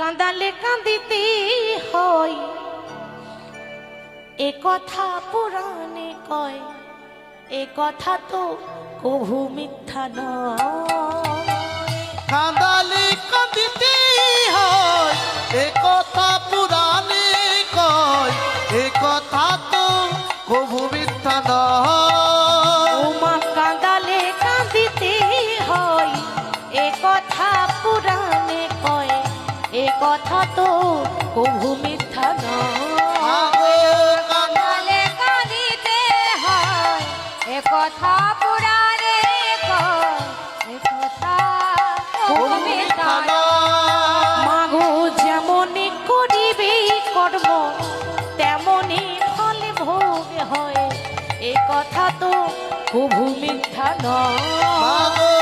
কাঁদালে কাঁদিতে হয়, এ কথা পুরাণে কয়, এ কথা তো কভু মিথ্যা নয়। কাঁদালে কাঁদিতে হয়, এ কথা পুরাণে কয়, এ কথা তো কভু মিথ্যা নয়। ওমা কাঁদালে কাঁদিতে হয়, এ কথা পুরাণে কয়, এ কথা তো কভু মিথ্যা নয়। কাঁদালে কাঁদিতে হয়, এ কথা পুরাণে কয়, এ কথা কভু মিথ্যা নয়। মাগো যেমনই করিবে কর্ম, তেমনই ফল ভোগ হয়, এ কথা তো কভু মিথ্যা নয়। মাগো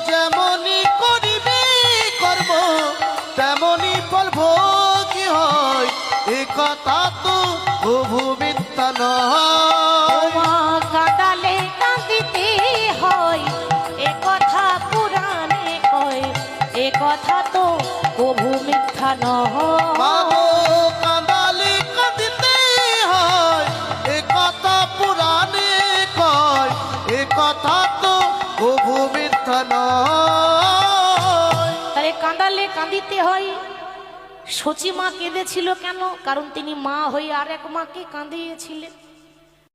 যেমনই করিবে কর্ম, তেমনই ফল ভোগী হয়, এ কথা তো কভু মিথ্যা নয়। ওমা কাঁদালে কাঁদিতে হয়, এ কথা পুরাণে কয়, এ কথা তো কভু মিথ্যা নয়। মাগো কাঁদালে কাঁদিতে হয়, এ কথা পুরাণে কয়, এ কথা তো কভু মিথ্যা নয়। তাহলে কাঁদালে কাঁদিতে হয়। সচি মা কেঁদেছিল কেন? কারণ তিনি মা হয়ে আর এক মাকে কাঁদিয়েছিলেন।